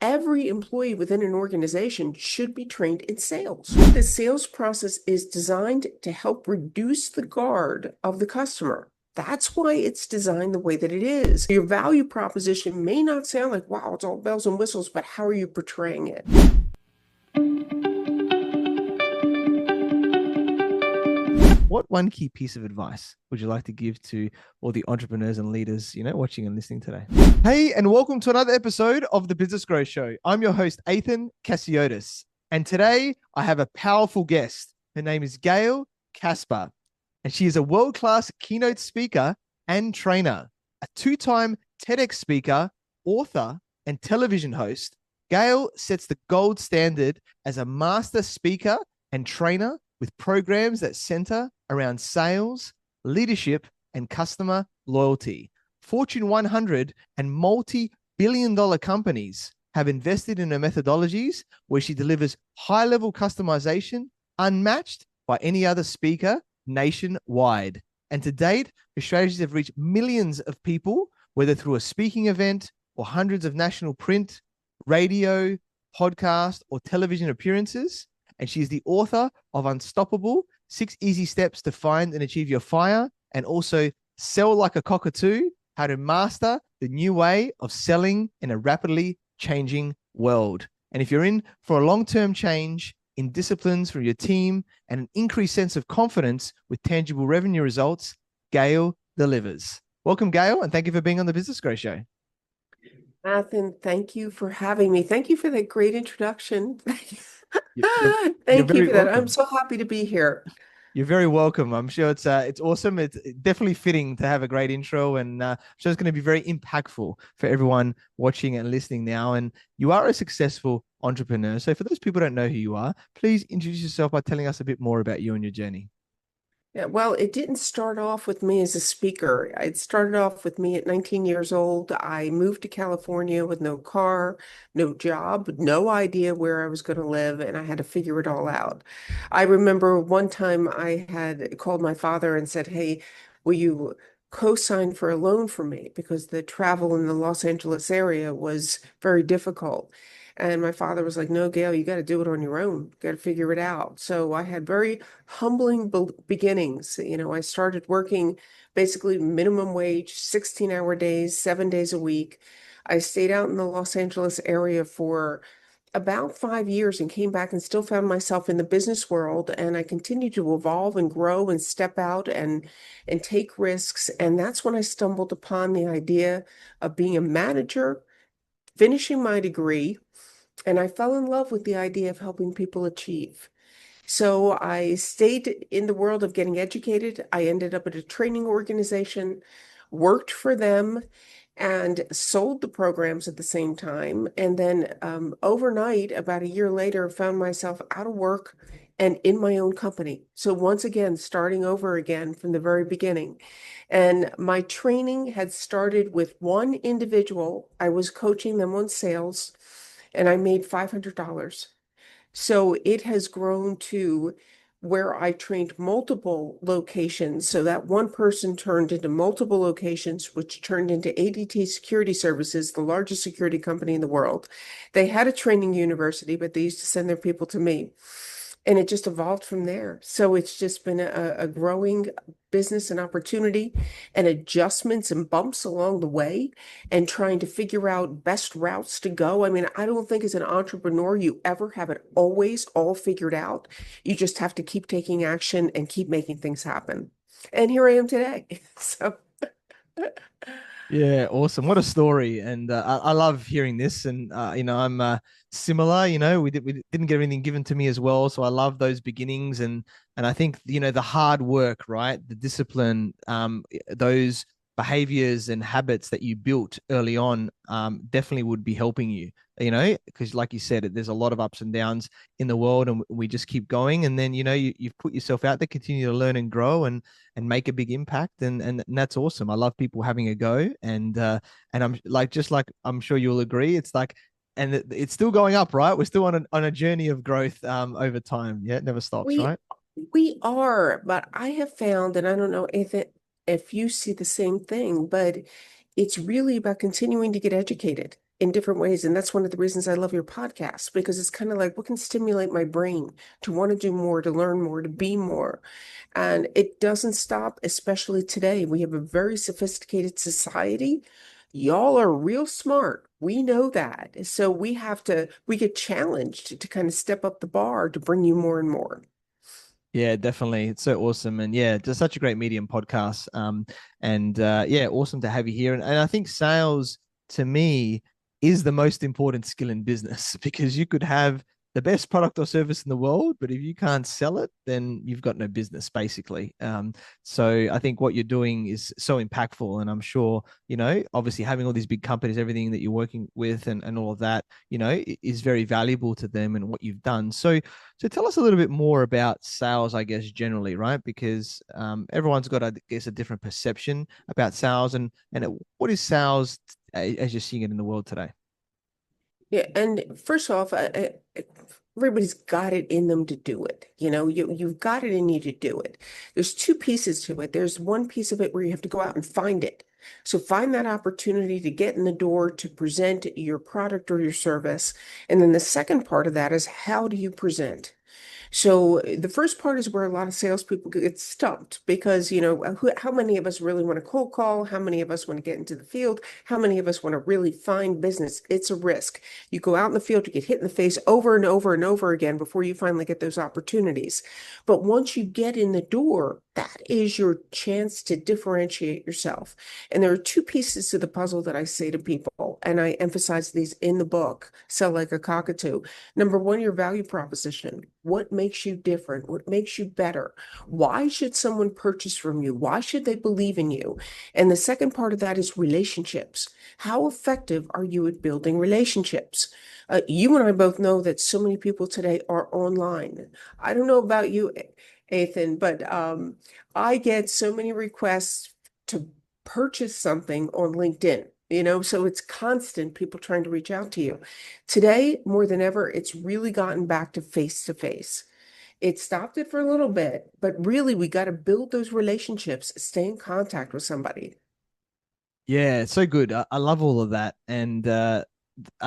every employee within an organization should be trained in sales. The sales process is designed to help reduce the guard of the customer. That's why it's designed the way that it is. Your value proposition may not sound like, wow, it's all bells and whistles, but how are you portraying it? What one key piece of advice would you like to give to all the entrepreneurs and leaders, watching and listening today? Hey, and welcome to another episode of the Business Growth Show. I'm your host, Ethan Cassiotis. And today I have a powerful guest. Her name is Gail Kasper, and she is a world-class keynote speaker and trainer, a two-time TEDx speaker, author, and television host. Gail sets the gold standard as a master speaker and trainer with programs that center around sales, leadership, and customer loyalty. Fortune 100 and multi-billion-dollar companies have invested in her methodologies where she delivers high-level customization unmatched by any other speaker nationwide. And to date, her strategies have reached millions of people, whether through a speaking event or hundreds of national print, radio, podcast, or television appearances. And she's the author of Unstoppable, 6 Easy Steps to Find and Achieve Your Fire, and also Sell Like a Cockatoo, How to Master the New Way of Selling in a Rapidly Changing World. And if you're in for a long-term change in disciplines from your team and an increased sense of confidence with tangible revenue results, Gail delivers. Welcome, Gail, and thank you for being on the Business Growth Show. Nathan, thank you for having me. Thank you for that great introduction. You're Thank you very for that. I'm welcome. so happy to be here. You're very welcome. I'm sure it's awesome. It's definitely fitting to have a great intro, and I'm sure it's going to be very impactful for everyone watching and listening now. And you are a successful entrepreneur. So for those people who don't know who you are, please introduce yourself by telling us a bit more about you and your journey. Yeah, well, it didn't start off with me as a speaker. It started off with me at 19 years old. I moved to California with no car, no job, no idea where I was going to live, and I had to figure it all out. I remember one time I had called my father and said, "Hey, will you co-sign for a loan for me?" Because the travel in the Los Angeles area was very difficult. And my father was like, "No, Gail, you got to do it on your own. You got to figure it out." So I had very humbling beginnings. I started working basically minimum wage, 16-hour days, 7 days a week. I stayed out in the Los Angeles area for about 5 years and came back and still found myself in the business world. And I continued to evolve and grow and step out and take risks. And that's when I stumbled upon the idea of being a manager, finishing my degree, and I fell in love with the idea of helping people achieve. So I stayed in the world of getting educated. I ended up at a training organization, worked for them, and sold the programs at the same time. And then overnight, about a year later, found myself out of work and in my own company. So once again, starting over again from the very beginning. And my training had started with one individual. I was coaching them on sales, and I made $500. So it has grown to where I trained multiple locations. So that one person turned into multiple locations, which turned into ADT Security Services, the largest security company in the world. They had a training university, but they used to send their people to me. And it just evolved from there. So it's just been a growing business and opportunity, and adjustments and bumps along the way, and trying to figure out best routes to go. I mean, I don't think as an entrepreneur you ever have it always all figured out. You just have to keep taking action and keep making things happen. And here I am today. So Yeah, awesome. What a story. And I love hearing this. And, I'm similar, we didn't get anything given to me as well. So I love those beginnings. And I think, the hard work, right? The discipline, those behaviors and habits that you built early on definitely would be helping you, because like you said, there's a lot of ups and downs in the world, and we just keep going. And then, you've put yourself out there, continue to learn and grow and make a big impact. And that's awesome. I love people having a go. And I'm like, just like I'm sure you'll agree, it's like, and it's still going up, right? We're still on a journey of growth over time. Yeah, it never stops, we right? we are, but I have found, and I don't know if you see the same thing, but it's really about continuing to get educated. in different ways. And that's one of the reasons I love your podcast, because it's kind of like what can stimulate my brain to want to do more, to learn more, to be more. And it doesn't stop, especially today. We have a very sophisticated society. Y'all are real smart. We know that. So we get challenged to kind of step up the bar to bring you more and more. Yeah, definitely. It's so awesome. And yeah, just such a great medium podcast. And yeah, awesome to have you here. And I think sales to me is the most important skill in business because you could have the best product or service in the world, but if you can't sell it, then you've got no business, basically. So I think what you're doing is so impactful. And I'm sure, obviously having all these big companies, everything that you're working with and all of that, is very valuable to them and what you've done. So tell us a little bit more about sales, I guess, generally, right? Because everyone's got, I guess, a different perception about sales what is sales as you're seeing it in the world today? Yeah, and first off, everybody's got it in them to do it. You've got it in you to do it. There's two pieces to it. There's one piece of it where you have to go out and find it. So find that opportunity to get in the door to present your product or your service. And then the second part of that is how do you present? So the first part is where a lot of salespeople get stumped because, how many of us really want to cold call? How many of us want to get into the field? How many of us want to really find business? It's a risk. You go out in the field, you get hit in the face over and over and over again before you finally get those opportunities. But once you get in the door, that is your chance to differentiate yourself. And there are two pieces to the puzzle that I say to people, and I emphasize these in the book, Sell Like a Cockatoo. Number one, your value proposition. What makes you different? What makes you better? Why should someone purchase from you? Why should they believe in you? And the second part of that is relationships. How effective are you at building relationships? You and I both know that so many people today are online. I don't know about you, Ethan, but I get so many requests to purchase something on LinkedIn. So it's constant people trying to reach out to you. Today, more than ever, it's really gotten back to face to face. It stopped it for a little bit, but really we got to build those relationships, stay in contact with somebody. Yeah, it's so good. I love all of that. And I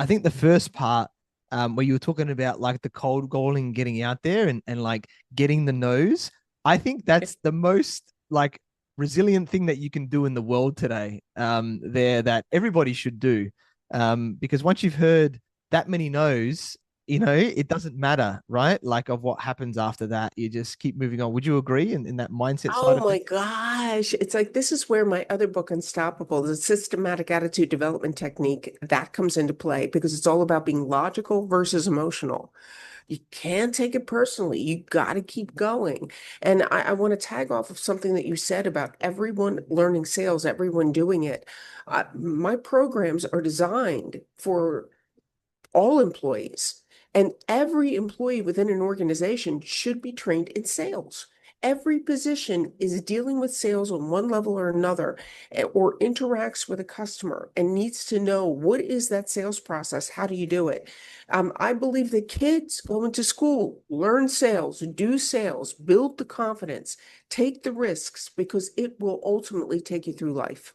think the first part where you were talking about like the cold calling, getting out there and like getting the nose, I think that's the most like resilient thing that you can do in the world today. There that everybody should do. Because once you've heard that many no's, it doesn't matter, right? Like of what happens after that. You just keep moving on. Would you agree in that mindset side Oh of my things? gosh. It's like this is where my other book, Unstoppable, the systematic attitude development technique, that comes into play because it's all about being logical versus emotional. You can't take it personally. You got to keep going. And I want to tag off of something that you said about everyone learning sales, everyone doing it. My programs are designed for all employees. And every employee within an organization should be trained in sales. Every position is dealing with sales on one level or another, or interacts with a customer and needs to know what is that sales process? How do you do it? I believe that kids go into school, learn sales, do sales, build the confidence, take the risks because it will ultimately take you through life.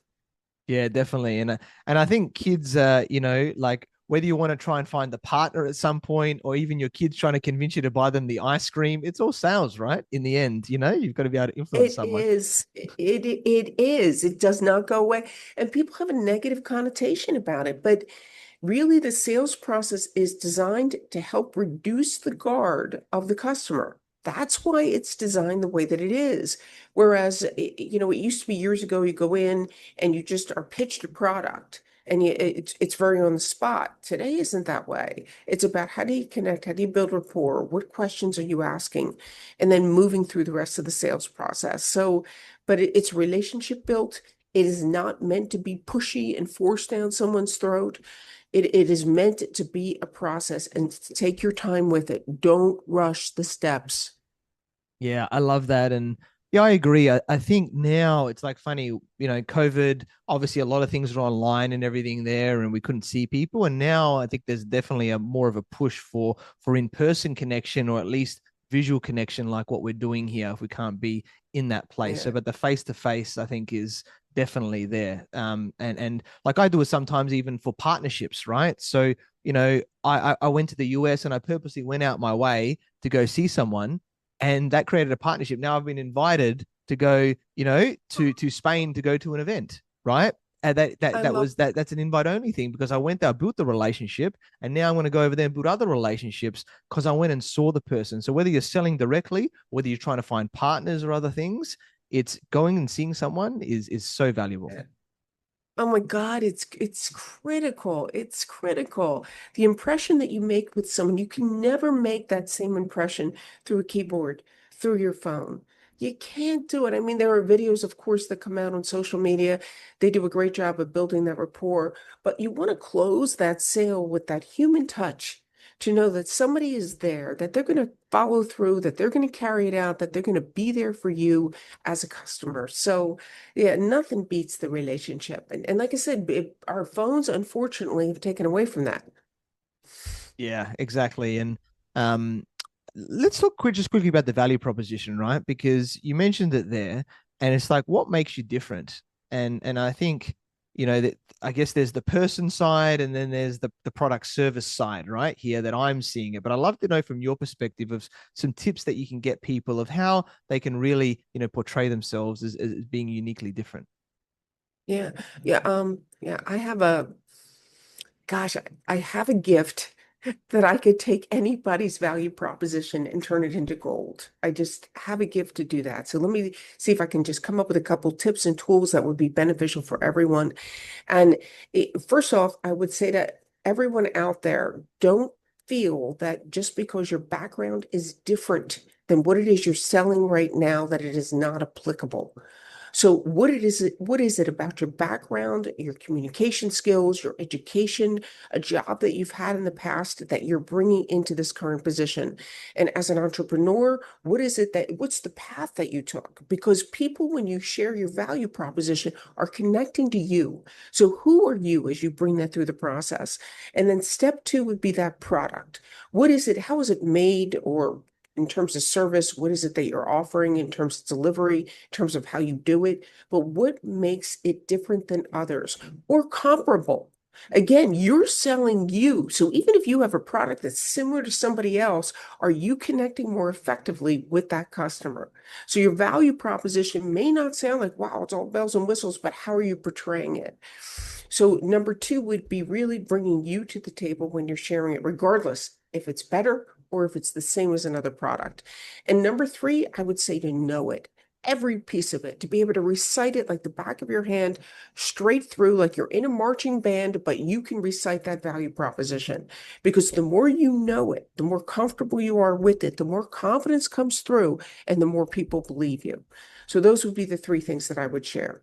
Yeah, definitely. And I think kids like whether you want to try and find the partner at some point or even your kids trying to convince you to buy them the ice cream, it's all sales, right? In the end, you've got to be able to influence It someone. is. It is. It does not go away. And people have a negative connotation about it. But really, the sales process is designed to help reduce the guard of the customer. That's why it's designed the way that it is. Whereas, it used to be years ago, you go in and you just are pitched a product and it's very on the spot. Today isn't that way. It's about how do you connect? How do you build rapport? What questions are you asking? And then moving through the rest of the sales process. So, but it's relationship built. It is not meant to be pushy and forced down someone's throat. It is meant to be a process and take your time with it. Don't rush the steps. Yeah, I love that. And yeah, I agree. I think now it's like funny, COVID, obviously a lot of things are online and everything there, and we couldn't see people. And now I think there's definitely a more of a push for in-person connection or at least visual connection, like what we're doing here, if we can't be in that place. So, Yeah. but the face-to-face, I think, is definitely there. And like I do it sometimes even for partnerships, right? So, I went to the US and I purposely went out my way to go see someone, and that created a partnership. Now I've been invited to go, to Spain to go to an event, right? And I love that's an invite only thing because I went there, I built the relationship, and now I'm going to go over there and build other relationships because I went and saw the person. So whether you're selling directly, whether you're trying to find partners or other things, it's going and seeing someone is so valuable. that. Oh my God, it's critical. It's critical. The impression that you make with someone, you can never make that same impression through a keyboard, through your phone. You can't do it. I mean, there are videos, of course, that come out on social media. They do a great job of building that rapport, but you want to close that sale with that human touch to know that somebody is there, that they're going to follow through, that they're going to carry it out, that they're going to be there for you as a customer. So, yeah, nothing beats the relationship. And like I said, our phones, unfortunately, have taken away from that. Yeah, exactly. And um, let's talk just quickly about the value proposition, right? Because you mentioned it there, and it's like, what makes you different? And I think, that I guess there's the person side, and then there's the product service side, right? Here that I'm seeing it. But I'd love to know from your perspective of some tips that you can get people of how they can really, portray themselves as being uniquely different. Yeah. Yeah. Yeah, gosh, I have a gift that I could take anybody's value proposition and turn it into gold. I just have a gift to do that. So let me see if I can just come up with a couple tips and tools that would be beneficial for everyone. And first off, I would say to everyone out there, don't feel that just because your background is different than what it is you're selling right now, that it is not applicable. So what is it about your background, your communication skills, your education, a job that you've had in the past that you're bringing into this current position? And as an entrepreneur, what's the path that you took? Because people, when you share your value proposition, are connecting to you. So who are you as you bring that through the process? And then step two would be that product. What is it? How is it made? Or in terms of service, what is it that you're offering in terms of delivery, in terms of how you do it? But what makes it different than others or comparable? Again, you're selling you. So even if you have a product that's similar to somebody else, are you connecting more effectively with that customer? So your value proposition may not sound like, wow, it's all bells and whistles, but how are you portraying it? So number two would be really bringing you to the table when you're sharing it, regardless if it's better or if it's the same as another product. And number three, I would say to know it, every piece of it, to be able to recite it like the back of your hand, straight through, like you're in a marching band, but you can recite that value proposition. Because the more you know it, the more comfortable you are with it, the more confidence comes through, and the more people believe you. So those would be the three things that I would share.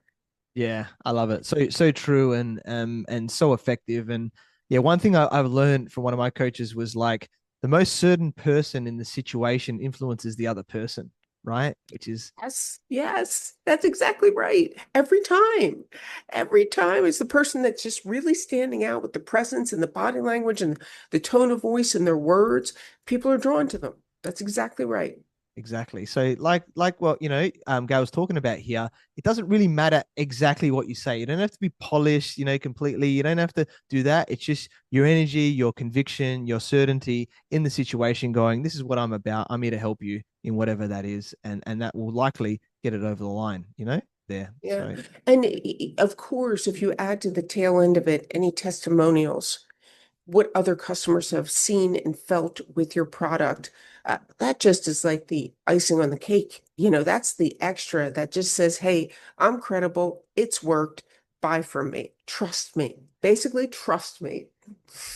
Yeah, I love it. So true and so effective. And yeah, one thing I've learned from one of my coaches was like the most certain person in the situation influences the other person, right? Which is Yes, yes, that's exactly right. Every time it's the person that's just really standing out with the presence and the body language and the tone of voice and their words. People are drawn to them. That's exactly right. exactly. So like what, Gail was talking about here, it doesn't really matter exactly what you say. You don't have to be polished, completely. You don't have to do that. It's just your energy, your conviction, your certainty in the situation going, this is what I'm about. I'm here to help you in whatever that is. And that will likely get it over the line, there. Yeah. So And of course, if you add to the tail end of it any testimonials, what other customers have seen and felt with your product. That just is like the icing on the cake. That's the extra that just says, hey, I'm credible. It's worked. Buy from me. Trust me. Basically, trust me.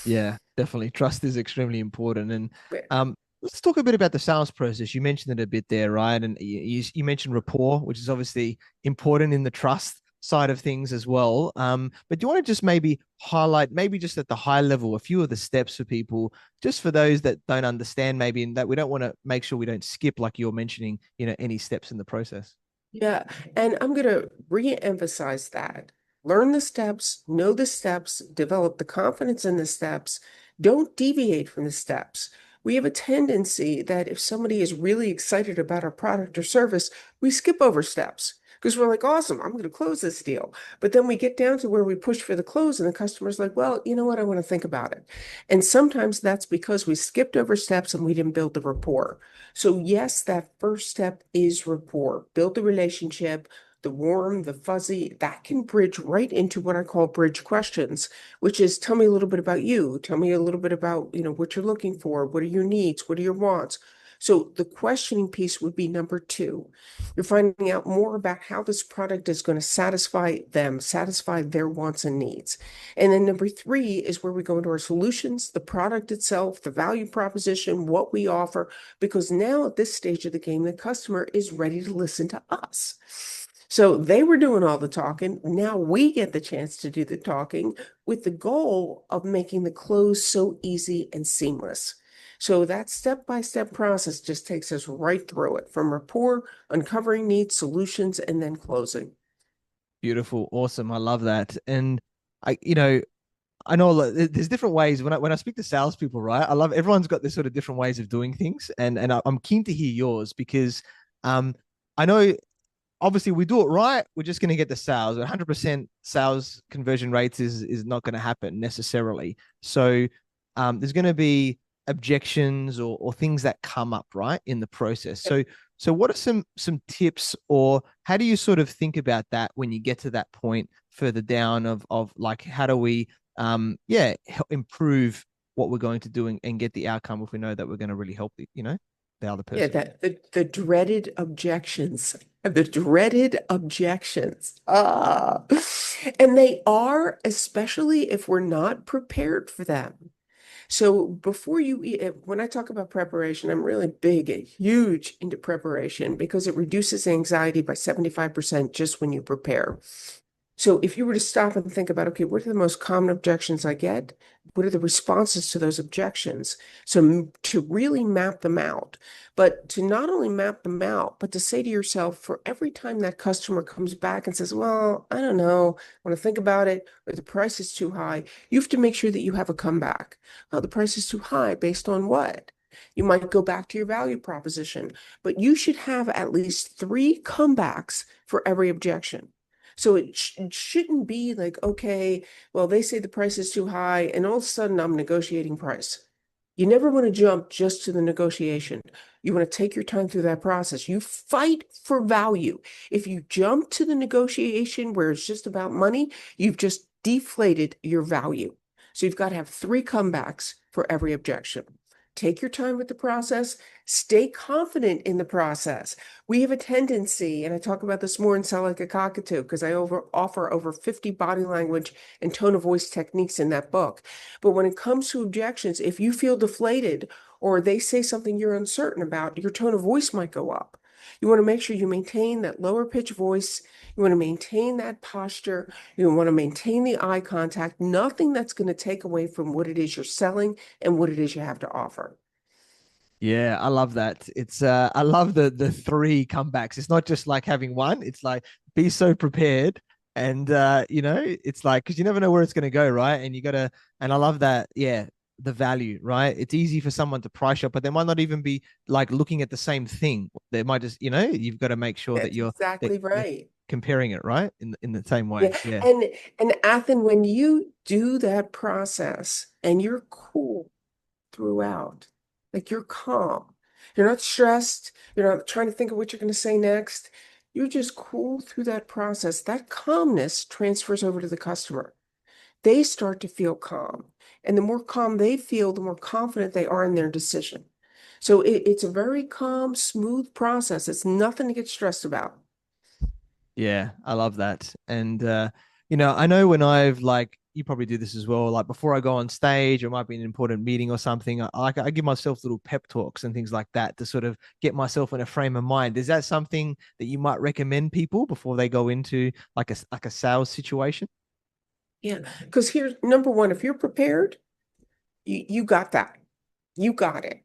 yeah, definitely. Trust is extremely important. And Yeah. let's talk a bit about the sales process. You mentioned it a bit there, right? And you mentioned rapport, which is obviously important in the trust side of things as well. But do you want to just maybe highlight, maybe just at the high level, a few of the steps for people, just for those that don't understand, maybe, and that we don't want to make sure we don't skip, like you're mentioning, any steps in the process. Yeah. And I'm going to re-emphasize that. Learn the steps, know the steps, develop the confidence in the steps. Don't deviate from the steps. We have a tendency that if somebody is really excited about our product or service, we skip over steps. because we're like, awesome, I'm going to close this deal. But then we get down to where we push for the close, and the customer's like, well, you know what? I want to think about it. And sometimes that's because we skipped over steps and we didn't build the rapport. So, yes, that first step is rapport. Build the relationship, the warm, the fuzzy, that can bridge right into what I call bridge questions, which is tell me a little bit about you. Tell me a little bit about, what you're looking for. What are your needs? What are your wants? So the questioning piece would be number two. You're finding out more about how this product is going to satisfy them, satisfy their wants and needs. And then number three is where we go into our solutions, the product itself, the value proposition, what we offer, because now at this stage of the game, the customer is ready to listen to us. So they were doing all the talking. Now we get the chance to do the talking with the goal of making the close so easy and seamless. So that step-by-step process just takes us right through it from rapport, uncovering needs, solutions, and then closing. Beautiful, awesome. I love that. And I know there's different ways when I speak to salespeople, right? I love everyone's got this sort of different ways of doing things, and I'm keen to hear yours because I know obviously we do it right, we're just going to get the sales. 100% sales conversion rates is not going to happen necessarily. So there's going to be objections or things that come up right in the process. So what are some tips, or how do you sort of think about that when you get to that point further down of like how do we improve what we're going to do and get the outcome if we know that we're going to really help the other Yeah, person. that the dreaded objections, the dreaded objections. Ah, and they are, especially if we're not prepared for them. So before you eat, when I talk about preparation, I'm really big and huge into preparation because it reduces anxiety by 75% just when you prepare. So if you were to stop and think about, okay, what are the most common objections I get? What are the responses to those objections? So to really map them out, but to not only map them out, but to say to yourself, for every time that customer comes back and says, well, I don't know, I want to think about it, or the price is too high, you have to make sure that you have a comeback. Well, the price is too high based on what? You might go back to your value proposition, but you should have at least three comebacks for every objection. So it shouldn't be like, okay, well, they say the price is too high, and all of a sudden I'm negotiating price. You never want to jump just to the negotiation. You want to take your time through that process. You fight for value. If you jump to the negotiation where it's just about money, you've just deflated your value. So you've got to have three comebacks for every objection. Take your time with the process. Stay confident in the process. We have a tendency, and I talk about this more in Sell Like a Cockatoo because I offer over 50 body language and tone of voice techniques in that book. But when it comes to objections, if you feel deflated or they say something you're uncertain about, your tone of voice might go up. You want to make sure you maintain that lower pitch voice. You want to maintain that posture. You want to maintain the eye contact, nothing that's going to take away from what it is you're selling and what it is you have to offer. Yeah, I love that. It's I love the three comebacks. It's not just like having one. It's like be so prepared and it's like because you never know where it's gonna go, right? And you gotta and I love that, yeah, the value, right? It's easy for someone to price shop, but they might not even be like looking at the same thing. They might just, you've got to make sure that That's exactly they're right. comparing it, right? In the same way. Yeah. Yeah. And Athen, when you do that process and you're cool throughout, like you're calm, you're not stressed, you're not trying to think of what you're going to say next. You're just cool through that process. That calmness transfers over to the customer. They start to feel calm. And the more calm they feel, the more confident they are in their decision. So it's a very calm, smooth process. It's nothing to get stressed about. Yeah, I love that. And I know when I've like you probably do this as well, like before I go on stage or might be an important meeting or something, I give myself little pep talks and things like that to sort of get myself in a frame of mind. Is that something that you might recommend people before they go into like a sales situation? Yeah. Because here's number one, if you're prepared, you got that. You got it.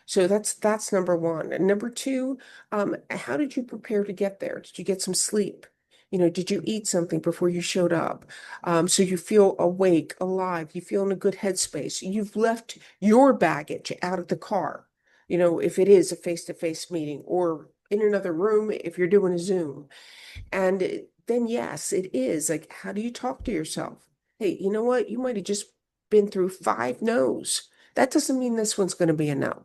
So that's number one. And number two, how did you prepare to get there? Did you get some sleep? Did you eat something before you showed up? So you feel awake, alive, you feel in a good headspace. You've left your baggage out of the car, if it is a face-to-face meeting or in another room, if you're doing a Zoom. And then, yes, it is like, how do you talk to yourself? Hey, you know what? You might have just been through 5 no's. That doesn't mean this one's going to be a no.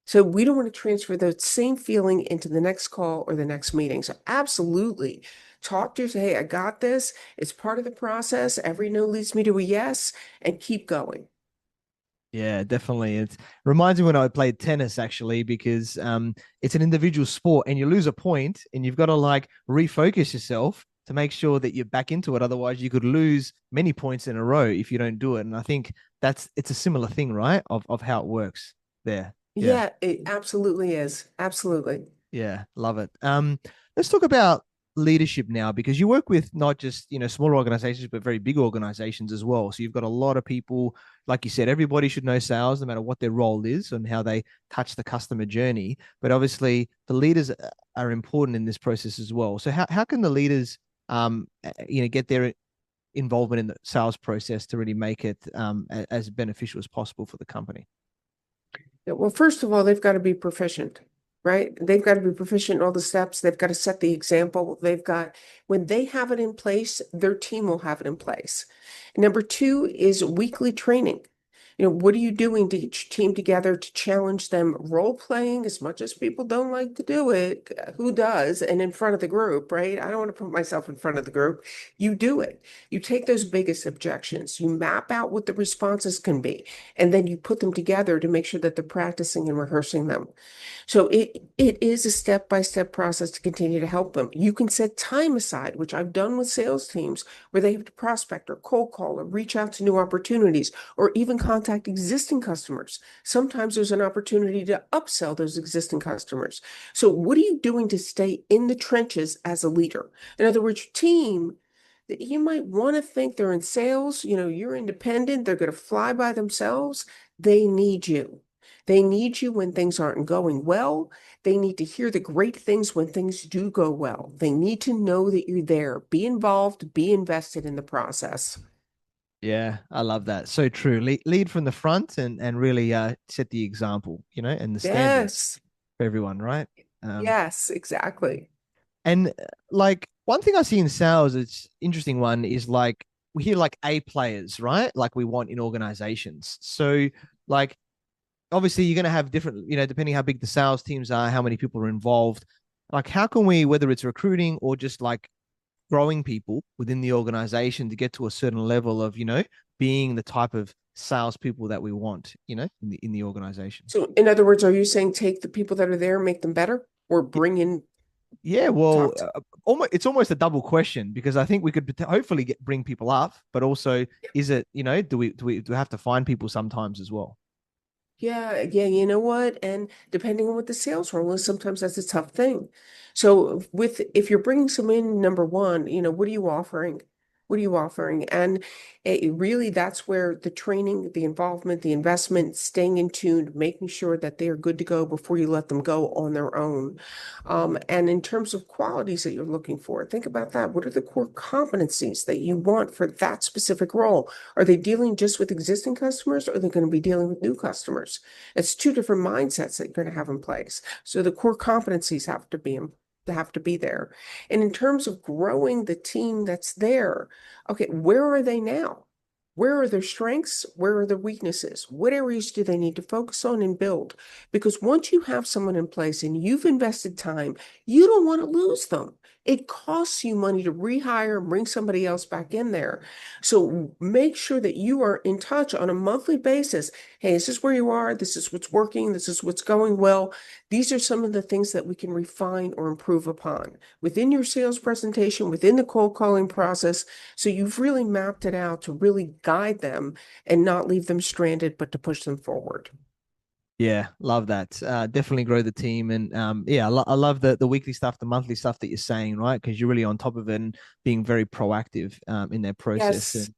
So we don't want to transfer that same feeling into the next call or the next meeting. So absolutely talk to yourself. Hey, I got this. It's part of the process. Every no leads me to a yes, and keep going. Yeah, definitely. It reminds me when I played tennis actually, because it's an individual sport and you lose a point and you've got to like refocus yourself to make sure that you're back into it. Otherwise, you could lose many points in a row if you don't do it. And I think it's a similar thing, right? Of how it works there. Yeah. Yeah, it absolutely is. Absolutely. Yeah, love it. Let's talk about leadership now, because you work with not just, smaller organizations, but very big organizations as well. So you've got a lot of people, like you said, everybody should know sales no matter what their role is and how they touch the customer journey. But obviously the leaders are important in this process as well. So how can the leaders get their involvement in the sales process to really make it as beneficial as possible for the company? Yeah, well, first of all, they've got to be proficient, right? They've got to be proficient in all the steps. They've got to set the example. When they have it in place, their team will have it in place. Number two is weekly training. What are you doing to get your team together to challenge them? Role playing, as much as people don't like to do it, who does? And in front of the group, right? I don't want to put myself in front of the group. You do it. You take those biggest objections, you map out what the responses can be, and then you put them together to make sure that they're practicing and rehearsing them. So it is a step-by-step process to continue to help them. You can set time aside, which I've done with sales teams, where they have to prospect or cold call or reach out to new opportunities or even contact existing customers. Sometimes there's an opportunity to upsell those existing customers. So what are you doing to stay in the trenches as a leader? In other words, your team, that you might want to think they're in sales, you're independent, they're going to fly by themselves. They need you. They need you when things aren't going well. They need to hear the great things when things do go well. They need to know that you're there. Be involved, be invested in the process. Yeah, I love that. So true. Lead from the front and really set the example, and the standard Yes, for everyone, right? Um, yes, exactly. and like one thing I see in sales, it's interesting one is like we hear like A players, right? Like we want in organizations. So like obviously you're going to have different, depending how big the sales teams are, how many people are involved. Like how can we, whether it's recruiting or just like growing people within the organization to get to a certain level of, being the type of salespeople that we want, in the organization. So, in other words, are you saying take the people that are there, make them better, or bring in Yeah, well, top? it's almost a double question, because I think we could hopefully bring people up, but also is it, do we have to find people sometimes as well? Yeah, yeah, you know what? And depending on what the sales role is, sometimes that's a tough thing. So if you're bringing someone in, number one, what are you offering? What are you offering? And really, that's where the training, the involvement, the investment, staying in tune, making sure that they are good to go before you let them go on their own. And in terms of qualities that you're looking for, think about that. What are the core competencies that you want for that specific role? Are they dealing just with existing customers, or are they going to be dealing with new customers? It's two different mindsets that you're going to have in place. So the core competencies have to be there. And in terms of growing the team that's there, okay, where are they now? Where are their strengths? Where are their weaknesses? What areas do they need to focus on and build? Because once you have someone in place and you've invested time, you don't want to lose them. It costs you money to rehire and bring somebody else back in there. So make sure that you are in touch on a monthly basis. Hey, this is where you are. This is what's working. This is what's going well. These are some of the things that we can refine or improve upon within your sales presentation, within the cold calling process. So you've really mapped it out to really guide them and not leave them stranded, but to push them forward. Yeah, love that. Definitely grow the team, and yeah, I love the weekly stuff, the monthly stuff that you're saying, right? Because you're really on top of it and being very proactive in their process. Yes.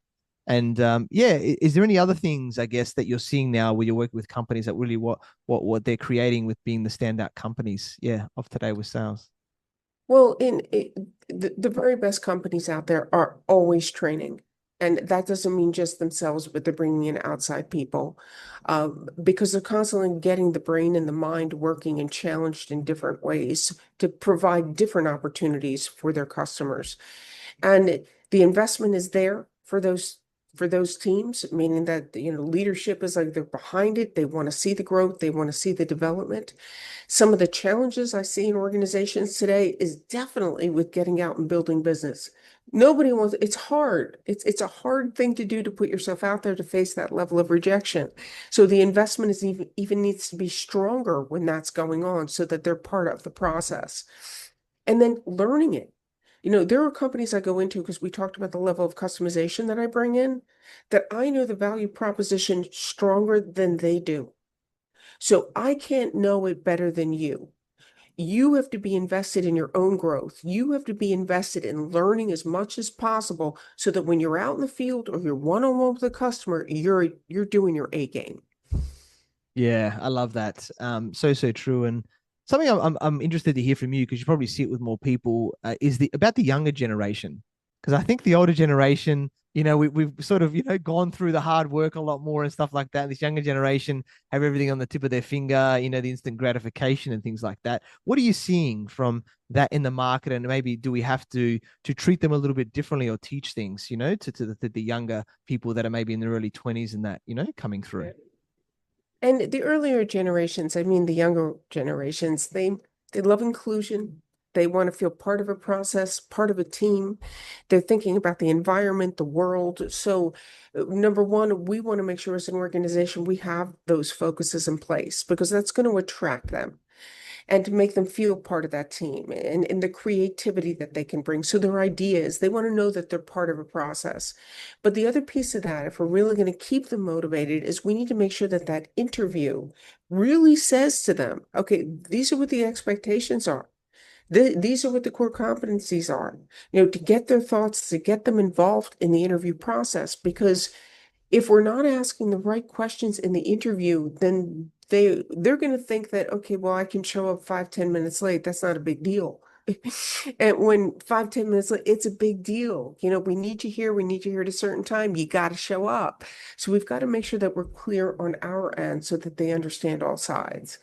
And yeah, is there any other things I guess that you're seeing now where you're working with companies that really what they're creating with being the standout companies? Yeah, of today with sales. Well, the very best companies out there are always training. And that doesn't mean just themselves, but they're bringing in outside people because they're constantly getting the brain and the mind working and challenged in different ways to provide different opportunities for their customers. And the investment is there for those teams, meaning that leadership is like they're behind it. They want to see the growth. They want to see the development. Some of the challenges I see in organizations today is definitely with getting out and building business. Nobody wants, it's hard. It's a hard thing to do to put yourself out there to face that level of rejection. So the investment is even needs to be stronger when that's going on so that they're part of the process. And then learning it. There are companies I go into because we talked about the level of customization that I bring in, that I know the value proposition stronger than they do. So I can't know it better than you. You have to be invested in your own growth. You have to be invested in learning as much as possible so that when you're out in the field or you're one-on-one with a customer, you're doing your A game. Yeah, I love that. So true. And something I'm interested to hear from you, because you probably see it with more people, is the about the younger generation. Because I think the older generation, we've sort of gone through the hard work a lot more and stuff like that. This younger generation have everything on the tip of their finger, the instant gratification and things like that. What are you seeing from that in the market? And maybe do we have to treat them a little bit differently or teach things, to the younger people that are maybe in their early 20s and that, coming through? Yeah. And the earlier generations, I mean the younger generations, they love inclusion. They want to feel part of a process, part of a team. They're thinking about the environment, the world. So, number one, we want to make sure as an organization we have those focuses in place because that's going to attract them and to make them feel part of that team and the creativity that they can bring. So their ideas, they want to know that they're part of a process. But the other piece of that, if we're really going to keep them motivated, is we need to make sure that that interview really says to them, okay, these are what the expectations are. These are what the core competencies are, to get their thoughts, to get them involved in the interview process, because if we're not asking the right questions in the interview, then they're going to think that, okay, well, I can show up 5, 10 minutes late. That's not a big deal. And when 5, 10 minutes late, it's a big deal. We need you here. We need you here at a certain time. You got to show up. So we've got to make sure that we're clear on our end so that they understand all sides.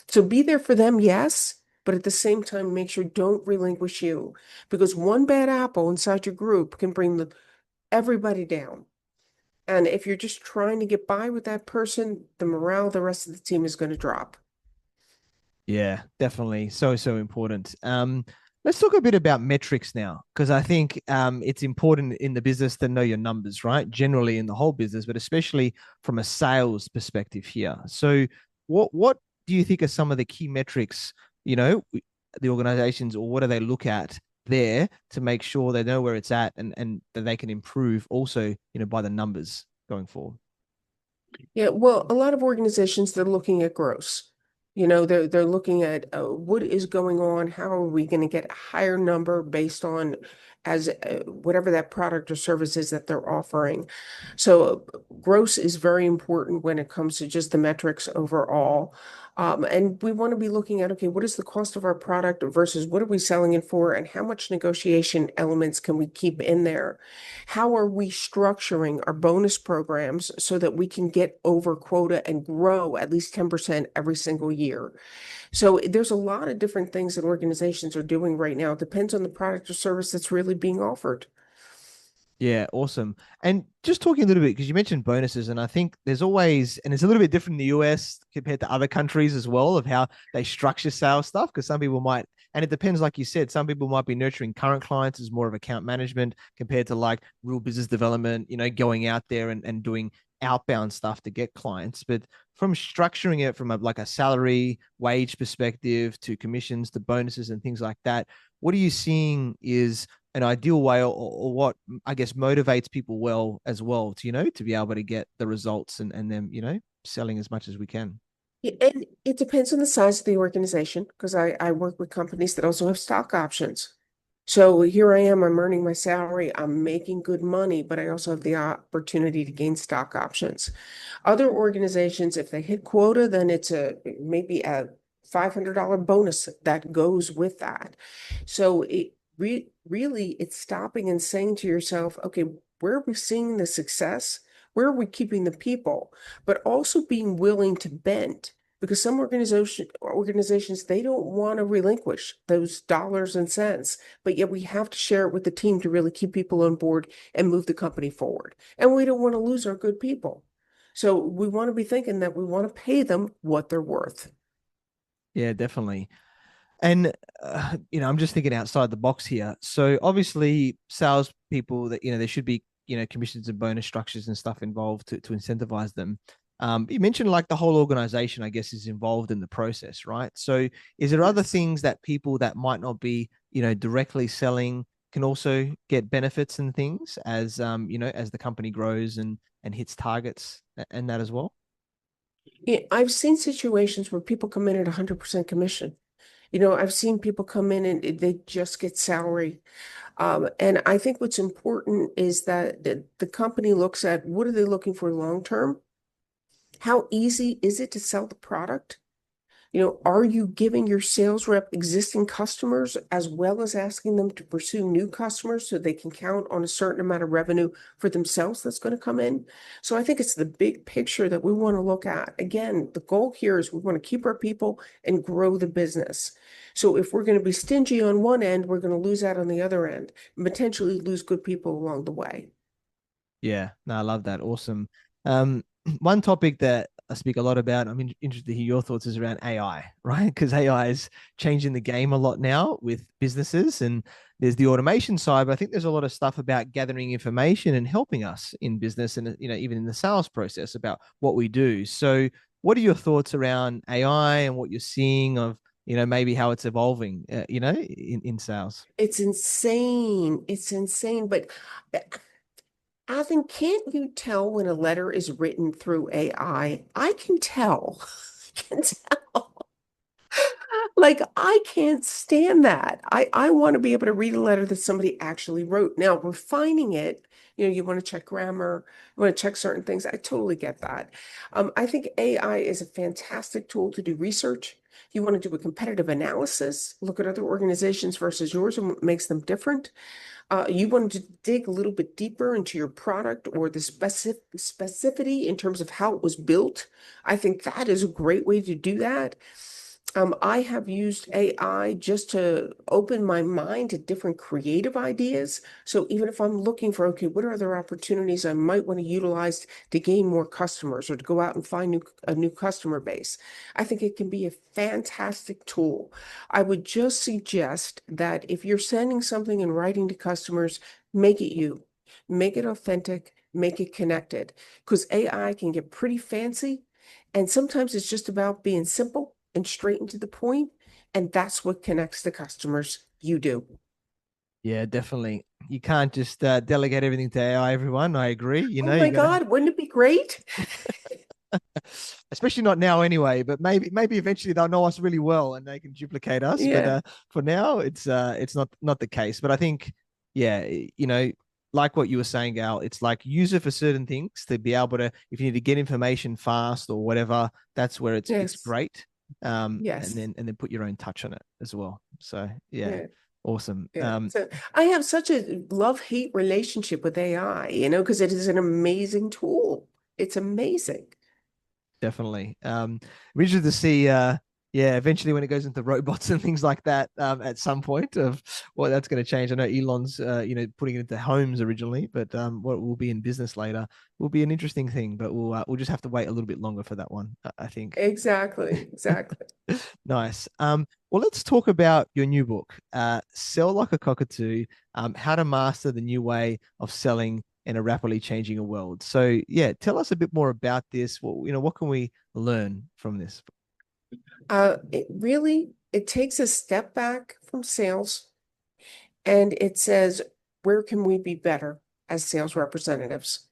So be there for them, yes, but at the same time, make sure don't relinquish you, because one bad apple inside your group can bring everybody down. And if you're just trying to get by with that person, the morale of the rest of the team is going to drop. Yeah, definitely. So important. Let's talk a bit about metrics now, because I think it's important in the business to know your numbers, right? Generally in the whole business, but especially from a sales perspective here. So what do you think are some of the key metrics, the organizations, or what do they look at there to make sure they know where it's at and that they can improve also, by the numbers going forward? Yeah, well, a lot of organizations, they're looking at gross. They're looking at what is going on. How are we going to get a higher number based on as whatever that product or service is that they're offering. So gross is very important when it comes to just the metrics overall. And we want to be looking at, okay, what is the cost of our product versus what are we selling it for, and how much negotiation elements can we keep in there? How are we structuring our bonus programs so that we can get over quota and grow at least 10% every single year? So there's a lot of different things that organizations are doing right now. It depends on the product or service that's really being offered. Yeah, awesome. And just talking a little bit, because you mentioned bonuses, and I think there's always, and it's a little bit different in the US compared to other countries as well, of how they structure sales stuff. Because some people might, and it depends, like you said, some people might be nurturing current clients as more of account management compared to like real business development, going out there and doing outbound stuff to get clients. But from structuring it from like a salary wage perspective to commissions to bonuses and things like that, what are you seeing is an ideal way, or what I guess motivates people well as well to, to be able to get the results and them, selling as much as we can? Yeah, and it depends on the size of the organization because I work with companies that also have stock options. So here I am, I'm earning my salary, I'm making good money, but I also have the opportunity to gain stock options. Other organizations, if they hit quota, then it's maybe a $500 bonus that goes with that. So really it's stopping and saying to yourself, okay, Where are we seeing the success? Where are we keeping the people? But also being willing to bend because some organizations they don't want to relinquish those dollars and cents, but yet we have to share it with the team to really keep people on board and move the company forward. And we don't want to lose our good people. So we want to be thinking that we want to pay them what they're worth. Yeah, definitely. And I'm just thinking outside the box here. So obviously, salespeople that there should be commissions and bonus structures and stuff involved to incentivize them. You mentioned like the whole organization, I guess, is involved in the process, right? So is there other Yes. things that people that might not be directly selling can also get benefits and things as as the company grows and hits targets and that as well? Yeah, I've seen situations where people come in at 100% commission. I've seen people come in and they just get salary. And I think what's important is that the company looks at what are they looking for long term? How easy is it to sell the product? Are you giving your sales rep existing customers as well as asking them to pursue new customers so they can count on a certain amount of revenue for themselves that's going to come in? So I think it's the big picture that we want to look at. Again, the goal here is we want to keep our people and grow the business. So if we're going to be stingy on one end, we're going to lose out on the other end and potentially lose good people along the way. Yeah, no, I love that. Awesome. Um, one topic that I speak a lot about, interested to hear your thoughts, is around AI, right? Because AI is changing the game a lot now with businesses, and there's the automation side, but I think there's a lot of stuff about gathering information and helping us in business and even in the sales process about what we do. So, what are your thoughts around AI and what you're seeing of maybe how it's evolving, in sales? It's insane. It's insane. But Athen, can't you tell when a letter is written through AI? I can tell. I can tell. Like, I can't stand that. I want to be able to read a letter that somebody actually wrote. Now, refining it, you want to check grammar, you want to check certain things. I totally get that. I think AI is a fantastic tool to do research. You want to do a competitive analysis, look at other organizations versus yours and what makes them different. You wanted to dig a little bit deeper into your product or the specificity in terms of how it was built. I think that is a great way to do that. I have used AI just to open my mind to different creative ideas. So even if I'm looking for, okay, what are other opportunities I might want to utilize to gain more customers or to go out and find a new customer base, I think it can be a fantastic tool. I would just suggest that if you're sending something and writing to customers, make it you, make it authentic, make it connected, because AI can get pretty fancy. And sometimes it's just about being simple and straight and to the point, and that's what connects the customers. You do. Yeah, definitely. You can't just delegate everything to AI, everyone. I agree. Oh You're my gonna, God, wouldn't it be great? especially not now anyway, but maybe eventually they'll know us really well and they can duplicate us. But Yeah. for now, it's not the case. But I think, yeah, like what you were saying, Gal, it's like use it for certain things to be able to, if you need to get information fast or whatever, that's where it's Yes. great. And Yes. then put your own touch on it as well. So yeah, Yeah. awesome. Yeah. So I have such a love-hate relationship with AI, because it is an amazing tool. It's amazing. Definitely. I'm interested to see, yeah, eventually when it goes into robots and things like that, at some point of what that's going to change. I know Elon's, putting it into homes originally, but what will be in business later will be an interesting thing. But we'll just have to wait a little bit longer for that one, I think. Exactly. Exactly. Nice. Well, let's talk about your new book, Sell Like a Cockatoo, How to Master the New Way of Selling in a Rapidly Changing World. So, yeah, tell us a bit more about this. What can we learn from this? It takes a step back from sales and it says, where can we be better as sales representatives?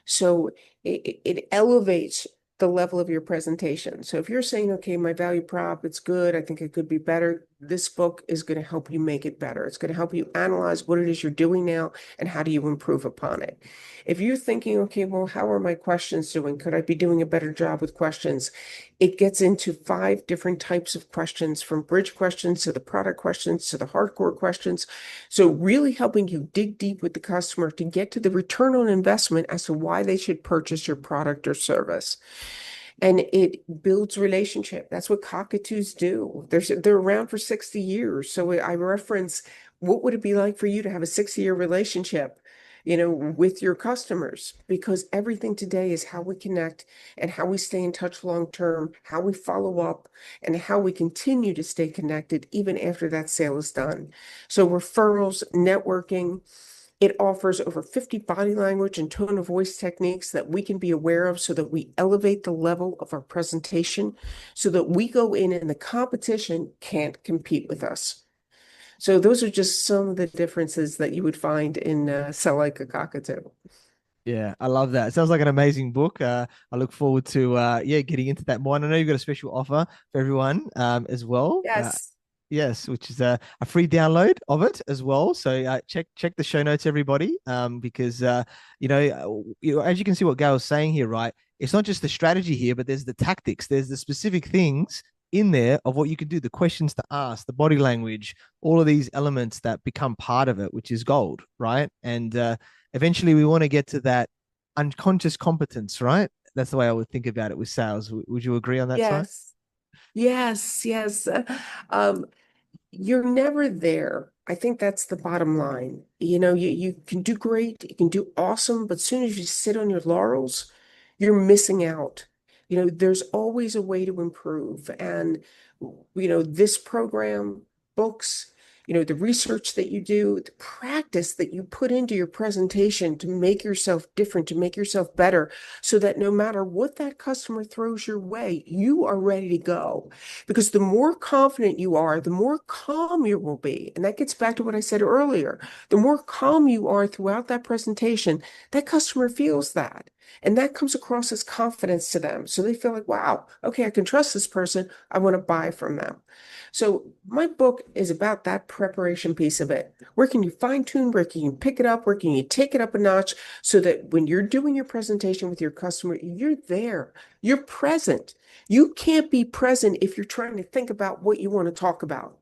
So it elevates the level of your presentation. So if you're saying, okay, my value prop, it's good, I think it could be better, this book is going to help you make it better. It's going to help you analyze what it is you're doing now and how do you improve upon it. If you're thinking, okay, well, how are my questions doing? Could I be doing a better job with questions? It gets into 5 different types of questions, from bridge questions to the product questions to the hardcore questions. So really helping you dig deep with the customer to get to the return on investment as to why they should purchase your product or service. And it builds relationship. That's what cockatoos do. They're around for 60 years. So I reference, what would it be like for you to have a 60-year relationship, with your customers? Because everything today is how we connect and how we stay in touch long term, how we follow up, and how we continue to stay connected even after that sale is done. So referrals, networking, it offers over 50 body language and tone of voice techniques that we can be aware of so that we elevate the level of our presentation so that we go in and the competition can't compete with us. So those are just some of the differences that you would find in Sell Like a Cockatoo. Yeah, I love that. It sounds like an amazing book. I look forward to getting into that more. And I know you've got a special offer for everyone as well. Yes. Yes, which is a free download of it as well. So check the show notes, everybody, because as you can see what Gail's saying here, right? It's not just the strategy here, but there's the tactics. There's the specific things in there of what you can do, the questions to ask, the body language, all of these elements that become part of it, which is gold, right? And eventually, we want to get to that unconscious competence, right? That's the way I would think about it with sales. Would you agree on that side? Yes. Yes. Yes. Um, you're never there. I think that's the bottom line. You can do great, you can do awesome, but as soon as you sit on your laurels, you're missing out. There's always a way to improve. And, this program, books, the research that you do, the practice that you put into your presentation to make yourself different, to make yourself better, so that no matter what that customer throws your way, you are ready to go. Because the more confident you are, the more calm you will be. And that gets back to what I said earlier. The more calm you are throughout that presentation, that customer feels that. And that comes across as confidence to them. So they feel like, wow, okay, I can trust this person. I want to buy from them. So my book is about that preparation piece of it. Where can you fine tune? Where can you pick it up? Where can you take it up a notch so that when you're doing your presentation with your customer, you're there, you're present. You can't be present if you're trying to think about what you want to talk about.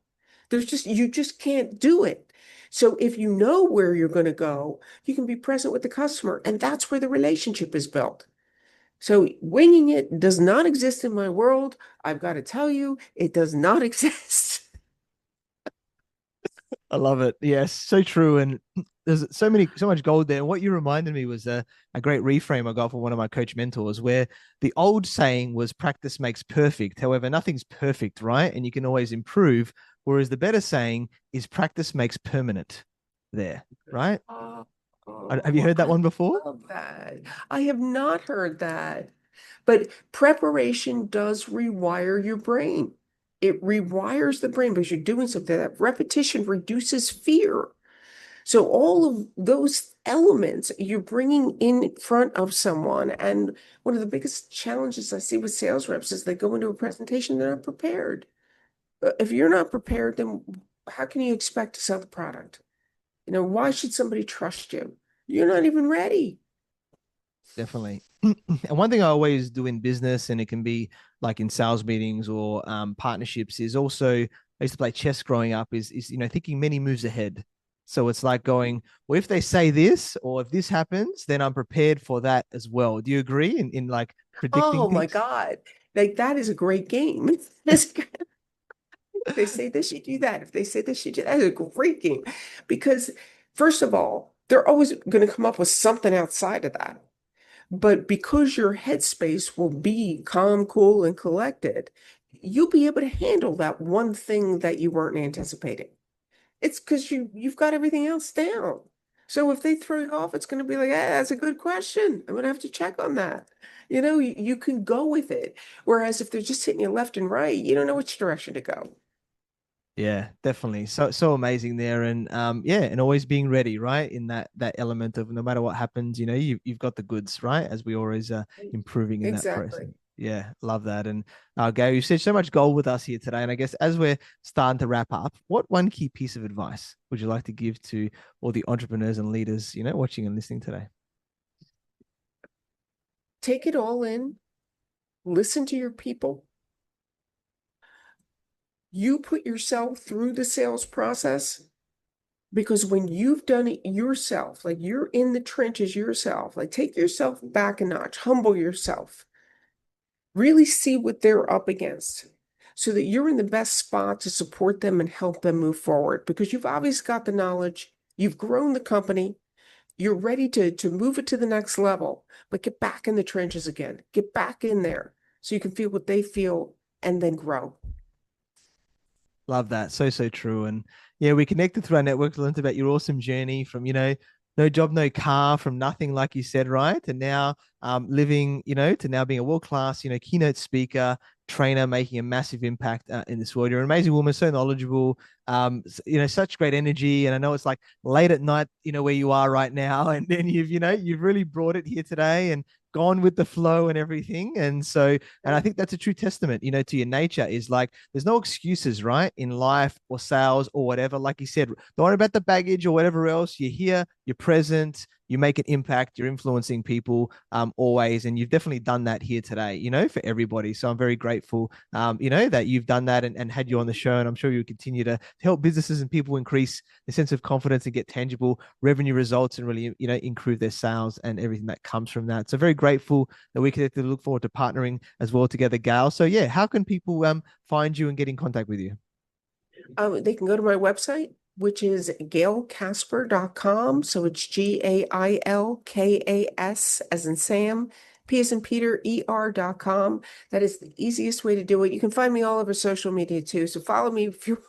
You just can't do it. So if you know where you're going to go, you can be present with the customer, and that's where the relationship is built. So winging it does not exist in my world. I've got to tell you, it does not exist. I love it. Yes, so true. And there's so much gold there. And what you reminded me was a great reframe I got from one of my coach mentors, where the old saying was practice makes perfect. However, nothing's perfect, right? And you can always improve. Whereas the better saying is practice makes permanent there, right? Oh, Have you heard that I one before? love that. I have not heard that. But preparation does rewire your brain. It rewires the brain because you're doing something. That repetition reduces fear. So all of those elements you're bringing in front of someone. And one of the biggest challenges I see with sales reps is they go into a presentation, they're not prepared. If you're not prepared, then how can you expect to sell the product? Why should somebody trust you? You're not even ready. Definitely. And one thing I always do in business, and it can be like in sales meetings or partnerships, is also I used to play chess growing up. Is thinking many moves ahead. So it's like going, well, if they say this or if this happens, then I'm prepared for that as well. Do you agree in like predicting Oh my things? God. Like that is a great game. If they say this, you do that. If they say this, you do that. That's a great game. Because first of all, they're always going to come up with something outside of that. But because your headspace will be calm, cool, and collected, you'll be able to handle that one thing that you weren't anticipating. It's because you've got everything else down. So if they throw you off, it's going to be like, hey, that's a good question. I'm going to have to check on that. You can go with it. Whereas if they're just hitting you left and right, you don't know which direction to go. Yeah, definitely. So amazing there, and and always being ready, right? In that element of no matter what happens, you've got the goods, right? As we always improving in that process. Exactly. Yeah, love that. And Gail, you said so much gold with us here today. And I guess as we're starting to wrap up, what one key piece of advice would you like to give to all the entrepreneurs and leaders, watching and listening today? Take it all in, listen to your people. You put yourself through the sales process because when you've done it yourself, like you're in the trenches yourself, like take yourself back a notch, humble yourself, really see what they're up against so that you're in the best spot to support them and help them move forward because you've obviously got the knowledge, you've grown the company, you're ready to move it to the next level, but get back in the trenches again, get back in there so you can feel what they feel and then grow. Love that. So, so true. And yeah, we connected through our network, learned about your awesome journey from, no job, no car, from nothing, like you said, right? And now living, to now being a world-class, keynote speaker, trainer, making a massive impact in this world. You're an amazing woman, so knowledgeable, such great energy. And I know it's like late at night, where you are right now. And then you've really brought it here today and gone with the flow and everything. And so, and I think that's a true testament, to your nature is like, there's no excuses, right? In life or sales or whatever. Like you said, don't worry about the baggage or whatever else. You're here, you're present, you make an impact, you're influencing people always. And you've definitely done that here today, for everybody. So I'm very grateful, that you've done that and had you on the show. And I'm sure you'll continue to help businesses and people increase the sense of confidence and get tangible revenue results and really, improve their sales and everything that comes from that. So very grateful that we connected. Look forward to partnering as well together, Gail. So yeah, how can people find you and get in contact with you? They can go to my website, which is gailkasper.com. So it's GAILKAS as in Sam, P as in Peter, ER.com. That is the easiest way to do it. You can find me all over social media too. So follow me if you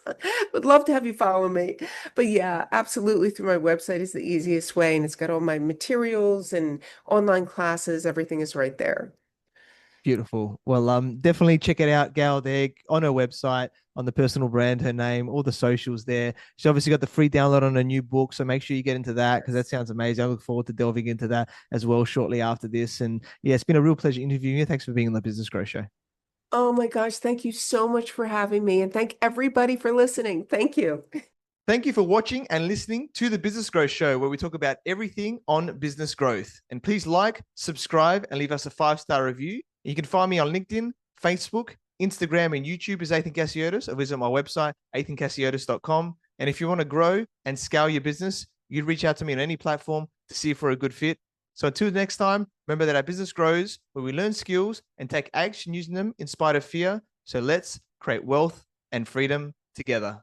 would love to have you follow me. But yeah, absolutely through my website is the easiest way. And it's got all my materials and online classes. Everything is right there. Beautiful. Well, definitely check it out, Gal. There on her website, on the personal brand, her name, all the socials there. She obviously got the free download on her new book, so make sure you get into that because that sounds amazing. I look forward to delving into that as well shortly after this. And yeah, it's been a real pleasure interviewing you. Thanks for being on the Business Growth Show. Oh my gosh, thank you so much for having me. And thank everybody for listening. Thank you. Thank you for watching and listening to the Business Growth Show, where we talk about everything on business growth. And please like, subscribe, and leave us a 5-star review. You can find me on LinkedIn, Facebook, Instagram, and YouTube as Ethan Casiotis, or visit my website, ethancasiotis.com. And if you want to grow and scale your business, you can reach out to me on any platform to see if we're a good fit. So until next time, remember that our business grows where we learn skills and take action using them in spite of fear. So let's create wealth and freedom together.